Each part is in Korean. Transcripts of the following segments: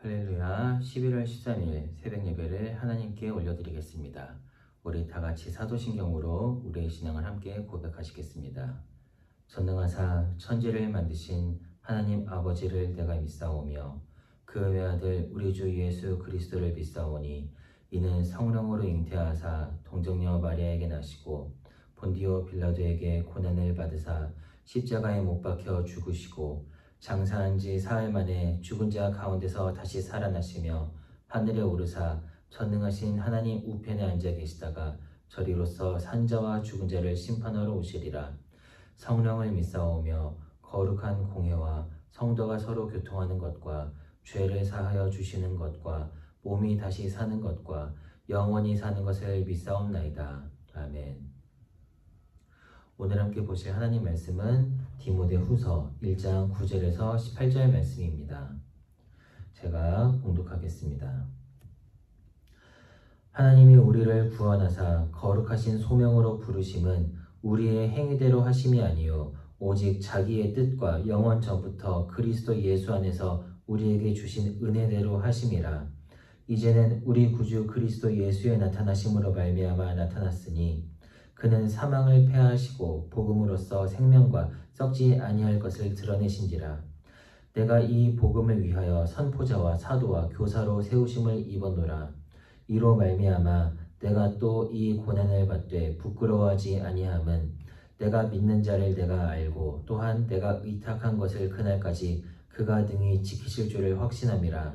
할렐루야. 11월 13일 새벽 예배를 하나님께 올려드리겠습니다. 우리 다 같이 사도신경으로 우리의 신앙을 함께 고백하시겠습니다. 전능하사 천지를 만드신 하나님 아버지를 내가 믿사오며 그 외아들 우리 주 예수 그리스도를 믿사오니 이는 성령으로 잉태하사 동정녀 마리아에게 나시고 본디오 빌라도에게 고난을 받으사 십자가에 못 박혀 죽으시고 장사한 지 사흘 만에 죽은 자 가운데서 다시 살아나시며 하늘에 오르사 전능하신 하나님 우편에 앉아 계시다가 저리로서 산자와 죽은 자를 심판하러 오시리라. 성령을 믿사오며 거룩한 공회와 성도가 서로 교통하는 것과 죄를 사하여 주시는 것과 몸이 다시 사는 것과 영원히 사는 것을 믿사옵나이다. 아멘. 오늘 함께 보실 하나님 말씀은 디모데후서 1장 9절에서 18절 말씀입니다. 제가 봉독하겠습니다. 하나님이 우리를 구원하사 거룩하신 소명으로 부르심은 우리의 행위대로 하심이 아니요 오직 자기의 뜻과 영원 전부터 그리스도 예수 안에서 우리에게 주신 은혜대로 하심이라. 이제는 우리 구주 그리스도 예수의 나타나심으로 말미암아 나타났으니 그는 사망을 패하시고 복음으로써 생명과 썩지 아니할 것을 드러내신지라. 내가 이 복음을 위하여 선포자와 사도와 교사로 세우심을 입었노라. 이로 말미암아 내가 또 이 고난을 받되 부끄러워하지 아니함은 내가 믿는 자를 내가 알고 또한 내가 의탁한 것을 그날까지 그가 등이 지키실 줄을 확신함이라.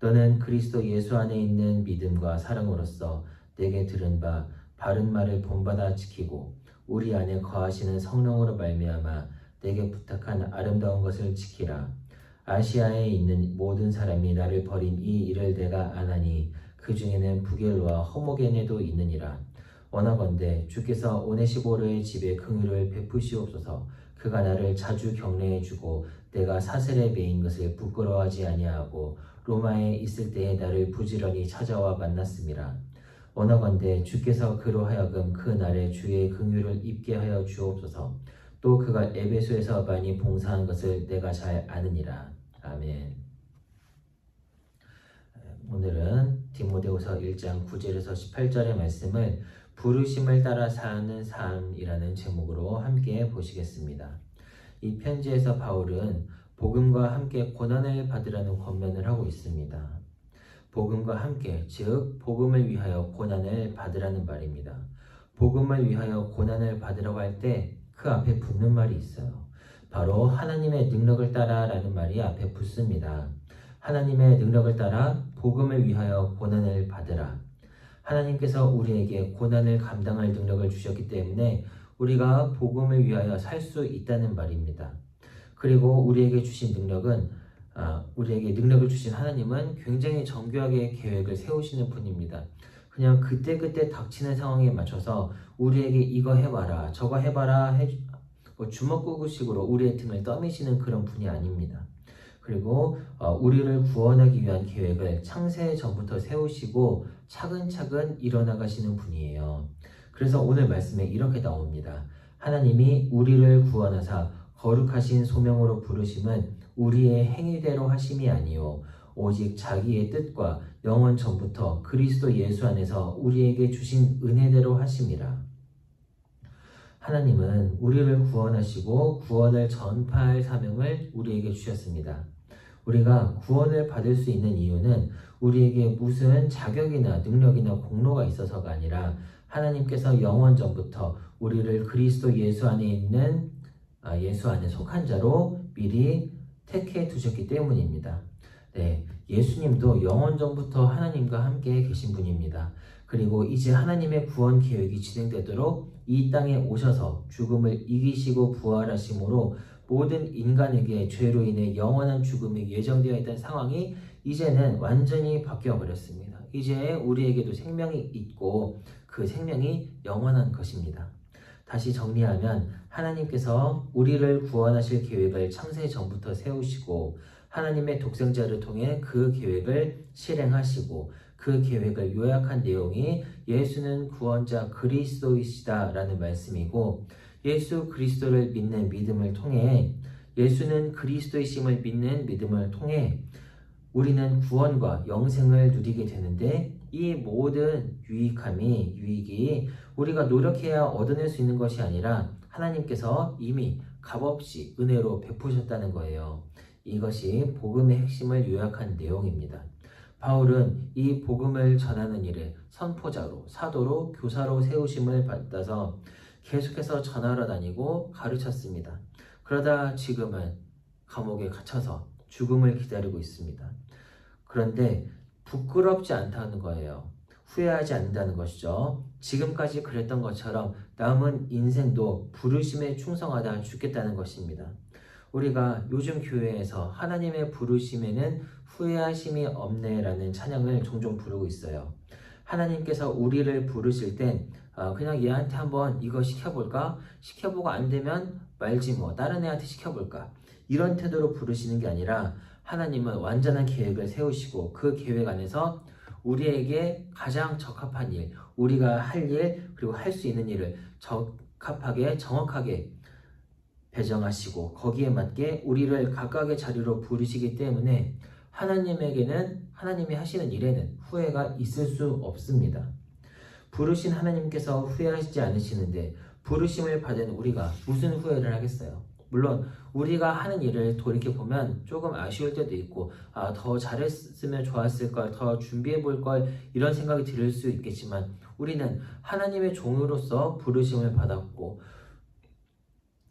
너는 그리스도 예수 안에 있는 믿음과 사랑으로서 내게 들은 바 바른 말을 본받아 지키고 우리 안에 거하시는 성령으로 말미암아 내게 부탁한 아름다운 것을 지키라. 아시아에 있는 모든 사람이 나를 버린 이 일을 내가 아나니 그 중에는 부겔로와 허모게네도 있느니라. 원하건대 주께서 오네시보르의 집에 긍휼을 베푸시옵소서. 그가 나를 자주 격려해주고 내가 사슬에 매인 것을 부끄러워하지 아니하고 로마에 있을 때에 나를 부지런히 찾아와 만났음이라. 원하건대 주께서 그로 하여금 그 날에 주의 긍휼을 입게 하여 주옵소서. 또 그가 에베소에서 많이 봉사한 것을 내가 잘 아느니라. 아멘. 오늘은 디모데후서 1장 9절에서 18절의 말씀을 부르심을 따라 사는 삶이라는 제목으로 함께 보시겠습니다. 이 편지에서 바울은 복음과 함께 고난을 받으라는 권면을 하고 있습니다. 복음과 함께, 즉 복음을 위하여 고난을 받으라는 말입니다. 복음을 위하여 고난을 받으라고 할 때 그 앞에 붙는 말이 있어요. 바로 하나님의 능력을 따라 라는 말이 앞에 붙습니다. 하나님의 능력을 따라 복음을 위하여 고난을 받으라. 하나님께서 우리에게 고난을 감당할 능력을 주셨기 때문에 우리가 복음을 위하여 살 수 있다는 말입니다. 그리고 우리에게 주신 능력은 우리에게 능력을 주신 하나님은 굉장히 정교하게 계획을 세우시는 분입니다. 그냥 그때그때 닥치는 상황에 맞춰서 우리에게 이거 해봐라 저거 해봐라 주먹구구식으로 우리의 등을 떠미시는 그런 분이 아닙니다. 그리고 우리를 구원하기 위한 계획을 창세 전부터 세우시고 차근차근 이뤄나가시는 분이에요. 그래서 오늘 말씀에 이렇게 나옵니다. 하나님이 우리를 구원하사 거룩하신 소명으로 부르심은 우리의 행위대로 하심이 아니요 오직 자기의 뜻과 영원 전부터 그리스도 예수 안에서 우리에게 주신 은혜대로 하심이라. 하나님은 우리를 구원하시고 구원을 전파할 사명을 우리에게 주셨습니다. 우리가 구원을 받을 수 있는 이유는 우리에게 무슨 자격이나 능력이나 공로가 있어서가 아니라 하나님께서 영원 전부터 우리를 그리스도 예수 안에 있는 예수 안에 속한 자로 미리 택해 두셨기 때문입니다. 네, 예수님도 영원 전부터 하나님과 함께 계신 분입니다. 그리고 이제 하나님의 구원 계획이 진행되도록 이 땅에 오셔서 죽음을 이기시고 부활하심으로 모든 인간에게 죄로 인해 영원한 죽음이 예정되어 있던 상황이 이제는 완전히 바뀌어 버렸습니다. 이제 우리에게도 생명이 있고 그 생명이 영원한 것입니다. 다시 정리하면 하나님께서 우리를 구원하실 계획을 창세 전부터 세우시고 하나님의 독생자를 통해 그 계획을 실행하시고 그 계획을 요약한 내용이 예수는 구원자 그리스도이시다라는 말씀이고 예수 그리스도를 믿는 믿음을 통해 예수는 그리스도이심을 믿는 믿음을 통해 우리는 구원과 영생을 누리게 되는데 이 모든 유익이 우리가 노력해야 얻어낼 수 있는 것이 아니라 하나님께서 이미 값없이 은혜로 베푸셨다는 거예요. 이것이 복음의 핵심을 요약한 내용입니다. 바울은 이 복음을 전하는 일에 선포자로, 사도로, 교사로 세우심을 받아서 계속해서 전하러 다니고 가르쳤습니다. 그러다 지금은 감옥에 갇혀서 죽음을 기다리고 있습니다. 그런데 부끄럽지 않다는 거예요. 후회하지 않는다는 것이죠. 지금까지 그랬던 것처럼 남은 인생도 부르심에 충성하다 죽겠다는 것입니다. 우리가 요즘 교회에서 하나님의 부르심에는 후회하심이 없네라는 찬양을 종종 부르고 있어요. 하나님께서 우리를 부르실 땐 그냥 얘한테 한번 이거 시켜볼까? 시켜보고 안 되면 말지 뭐 다른 애한테 시켜볼까? 이런 태도로 부르시는 게 아니라 하나님은 완전한 계획을 세우시고 그 계획 안에서 우리에게 가장 적합한 일, 우리가 할 일, 그리고 할 수 있는 일을 적합하게 정확하게 배정하시고 거기에 맞게 우리를 각각의 자리로 부르시기 때문에 하나님에게는 하나님이 하시는 일에는 후회가 있을 수 없습니다. 부르신 하나님께서 후회하시지 않으시는데 부르심을 받은 우리가 무슨 후회를 하겠어요? 물론 우리가 하는 일을 돌이켜보면 조금 아쉬울 때도 있고 더 잘했으면 좋았을 걸, 더 준비해 볼 걸 이런 생각이 들 수 있겠지만 우리는 하나님의 종으로서 부르심을 받았고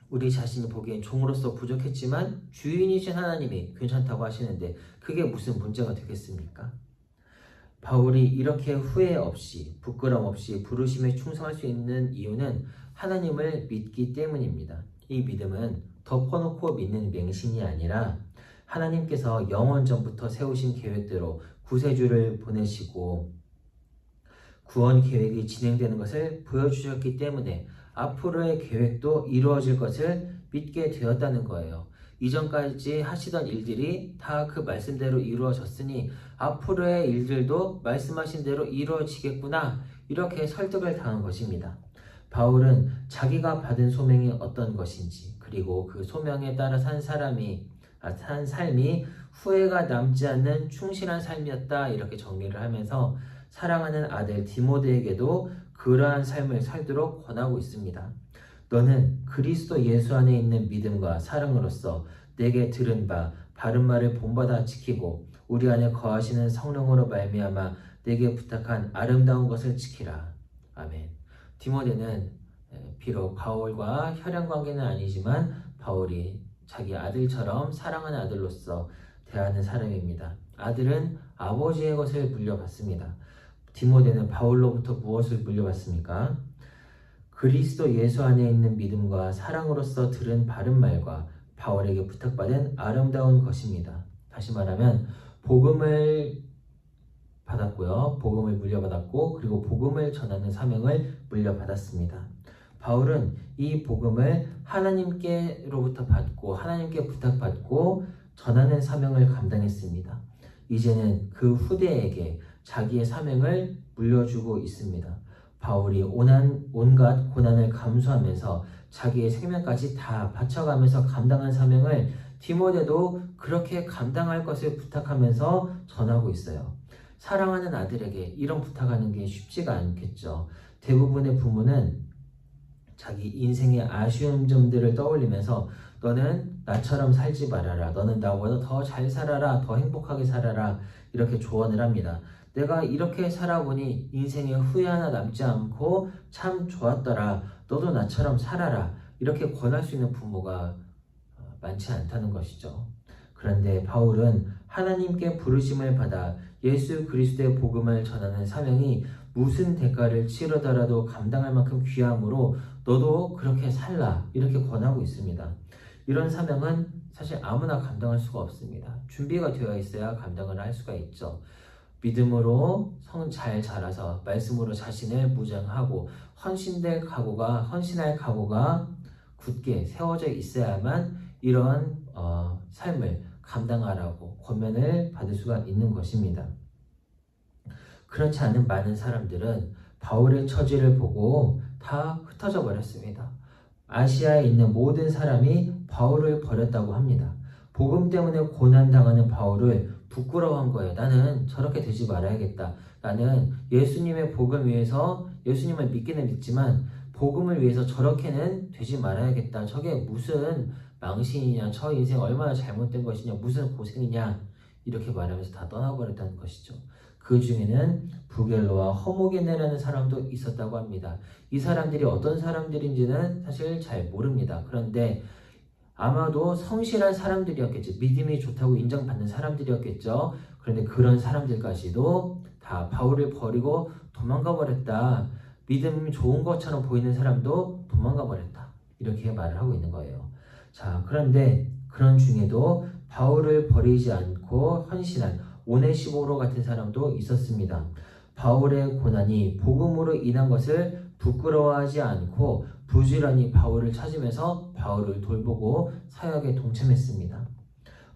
우리 자신이 보기엔 종으로서 부족했지만 주인이신 하나님이 괜찮다고 하시는데 그게 무슨 문제가 되겠습니까? 바울이 이렇게 후회 없이 부끄럼 없이 부르심에 충성할 수 있는 이유는 하나님을 믿기 때문입니다. 이 믿음은 덮어놓고 믿는 맹신이 아니라 하나님께서 영원 전부터 세우신 계획대로 구세주를 보내시고 구원 계획이 진행되는 것을 보여주셨기 때문에 앞으로의 계획도 이루어질 것을 믿게 되었다는 거예요. 이전까지 하시던 일들이 다 그 말씀대로 이루어졌으니 앞으로의 일들도 말씀하신 대로 이루어지겠구나 이렇게 설득을 당한 것입니다. 바울은 자기가 받은 소명이 어떤 것인지 그리고 그 소명에 따라 산 삶이 후회가 남지 않는 충실한 삶이었다 이렇게 정리를 하면서 사랑하는 아들 디모데에게도 그러한 삶을 살도록 권하고 있습니다. 너는 그리스도 예수 안에 있는 믿음과 사랑으로서 내게 들은 바 바른 말을 본받아 지키고 우리 안에 거하시는 성령으로 말미암아 내게 부탁한 아름다운 것을 지키라. 아멘. 디모데는 비록 바울과 혈연 관계는 아니지만 바울이 자기 아들처럼 사랑하는 아들로서 대하는 사람입니다. 아들은 아버지의 것을 물려받습니다. 디모데는 바울로부터 무엇을 물려받습니까? 그리스도 예수 안에 있는 믿음과 사랑으로서 들은 바른 말과 바울에게 부탁받은 아름다운 것입니다. 다시 말하면 복음을 받았고요. 복음을 물려받았고 그리고 복음을 전하는 사명을 물려받았습니다. 바울은 이 복음을 하나님께로부터 받고 하나님께 부탁받고 전하는 사명을 감당했습니다. 이제는 그 후대에게 자기의 사명을 물려주고 있습니다. 바울이 온갖 고난을 감수하면서 자기의 생명까지 다 바쳐가면서 감당한 사명을 디모데도 그렇게 감당할 것을 부탁하면서 전하고 있어요. 사랑하는 아들에게 이런 부탁하는 게 쉽지가 않겠죠. 대부분의 부모는 자기 인생의 아쉬운 점들을 떠올리면서 너는 나처럼 살지 말아라. 너는 나보다 더 잘 살아라. 더 행복하게 살아라. 이렇게 조언을 합니다. 내가 이렇게 살아보니 인생에 후회 하나 남지 않고 참 좋았더라. 너도 나처럼 살아라. 이렇게 권할 수 있는 부모가 많지 않다는 것이죠. 그런데 바울은 하나님께 부르심을 받아 예수 그리스도의 복음을 전하는 사명이 무슨 대가를 치르더라도 감당할 만큼 귀함으로 너도 그렇게 살라 이렇게 권하고 있습니다. 이런 사명은 사실 아무나 감당할 수가 없습니다. 준비가 되어 있어야 감당을 할 수가 있죠. 믿음으로 잘 자라서 말씀으로 자신을 무장하고 헌신할 각오가 굳게 세워져 있어야만 이러한 삶을 감당하라고 권면을 받을 수가 있는 것입니다. 그렇지 않은 많은 사람들은 바울의 처지를 보고 다 흩어져 버렸습니다. 아시아에 있는 모든 사람이 바울을 버렸다고 합니다. 복음 때문에 고난당하는 바울을 부끄러워한 거예요. 나는 저렇게 되지 말아야겠다. 나는 예수님의 복음 위해서 예수님을 믿기는 믿지만 복음을 위해서 저렇게는 되지 말아야겠다. 저게 무슨 망신이냐, 저 인생 얼마나 잘못된 것이냐, 무슨 고생이냐, 이렇게 말하면서 다 떠나버렸다는 것이죠. 그 중에는 부겔로와 허모게네라는 사람도 있었다고 합니다. 이 사람들이 어떤 사람들인지는 사실 잘 모릅니다. 그런데 아마도 성실한 사람들이었겠죠. 믿음이 좋다고 인정받는 사람들이었겠죠. 그런데 그런 사람들까지도 다 바울을 버리고 도망가 버렸다. 믿음이 좋은 것처럼 보이는 사람도 도망가 버렸다. 이렇게 말을 하고 있는 거예요. 자, 그런데 그런 중에도 바울을 버리지 않고 헌신한 오네시모로 같은 사람도 있었습니다. 바울의 고난이 복음으로 인한 것을 부끄러워하지 않고 부지런히 바울을 찾으면서 바울을 돌보고 사역에 동참했습니다.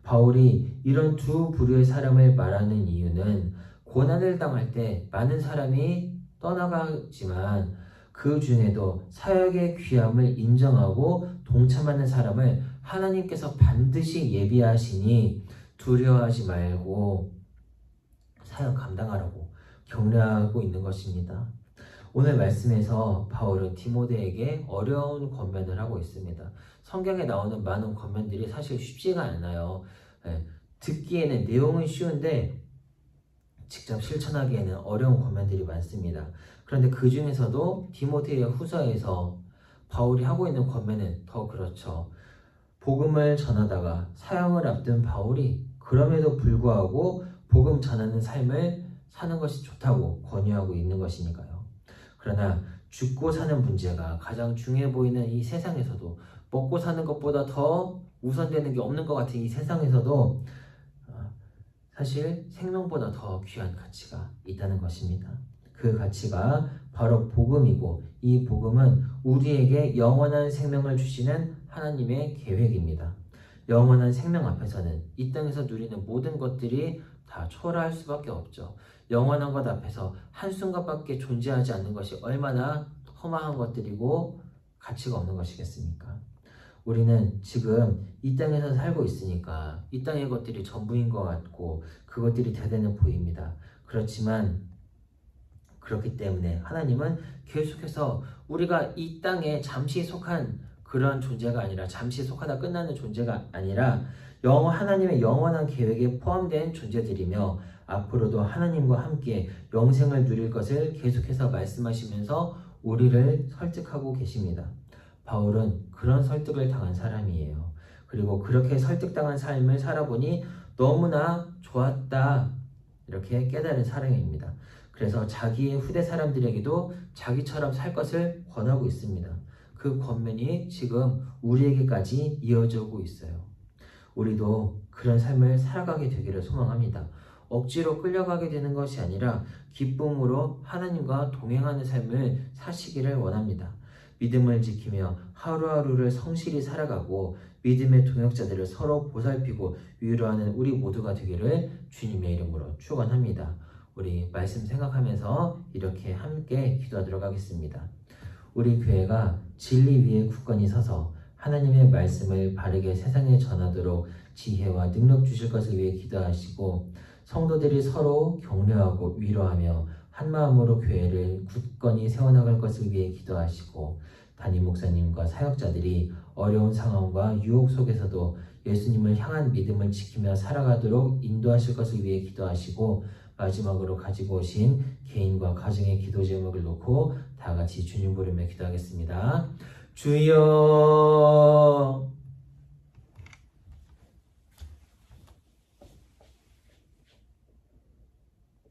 바울이 이런 두 부류의 사람을 말하는 이유는 고난을 당할 때 많은 사람이 떠나가지만 그 중에도 사역의 귀함을 인정하고 동참하는 사람을 하나님께서 반드시 예비하시니 두려워하지 말고 사역 감당하라고 격려하고 있는 것입니다. 오늘 말씀에서 바울은 디모데에게 어려운 권면을 하고 있습니다. 성경에 나오는 많은 권면들이 사실 쉽지가 않아요. 듣기에는 내용은 쉬운데 직접 실천하기에는 어려운 권면들이 많습니다. 그런데 그 중에서도 디모데 후서에서 바울이 하고 있는 권면은 더 그렇죠. 복음을 전하다가 사형을 앞둔 바울이 그럼에도 불구하고 복음 전하는 삶을 사는 것이 좋다고 권유하고 있는 것이니까요. 그러나 죽고 사는 문제가 가장 중요해 보이는 이 세상에서도, 먹고 사는 것보다 더 우선되는 게 없는 것 같은 이 세상에서도 사실 생명보다 더 귀한 가치가 있다는 것입니다. 그 가치가 바로 복음이고, 이 복음은 우리에게 영원한 생명을 주시는 하나님의 계획입니다. 영원한 생명 앞에서는 이 땅에서 누리는 모든 것들이 다 초라할 수밖에 없죠. 영원한 것 앞에서 한순간밖에 존재하지 않는 것이 얼마나 허망한 것들이고 가치가 없는 것이겠습니까? 우리는 지금 이 땅에서 살고 있으니까 이 땅의 것들이 전부인 것 같고 그것들이 대단해 보입니다. 그렇지만 그렇기 때문에 하나님은 계속해서 우리가 이 땅에 잠시 속한 그런 존재가 아니라, 잠시 속하다 끝나는 존재가 아니라 하나님의 영원한 계획에 포함된 존재들이며 앞으로도 하나님과 함께 영생을 누릴 것을 계속해서 말씀하시면서 우리를 설득하고 계십니다. 바울은 그런 설득을 당한 사람이에요. 그리고 그렇게 설득당한 삶을 살아보니 너무나 좋았다, 이렇게 깨달은 사람입니다. 그래서 자기의 후대 사람들에게도 자기처럼 살 것을 권하고 있습니다. 그 권면이 지금 우리에게까지 이어져 오고 있어요. 우리도 그런 삶을 살아가게 되기를 소망합니다. 억지로 끌려가게 되는 것이 아니라 기쁨으로 하나님과 동행하는 삶을 사시기를 원합니다. 믿음을 지키며 하루하루를 성실히 살아가고 믿음의 동역자들을 서로 보살피고 위로하는 우리 모두가 되기를 주님의 이름으로 축원합니다. 우리 말씀 생각하면서 이렇게 함께 기도하도록 하겠습니다. 우리 교회가 진리 위에 굳건히 서서 하나님의 말씀을 바르게 세상에 전하도록 지혜와 능력 주실 것을 위해 기도하시고, 성도들이 서로 격려하고 위로하며 한마음으로 교회를 굳건히 세워나갈 것을 위해 기도하시고, 담임 목사님과 사역자들이 어려운 상황과 유혹 속에서도 예수님을 향한 믿음을 지키며 살아가도록 인도하실 것을 위해 기도하시고, 마지막으로 가지고 오신 개인과 가정의 기도 제목을 놓고 다 같이 주님 부르며 기도하겠습니다. 주여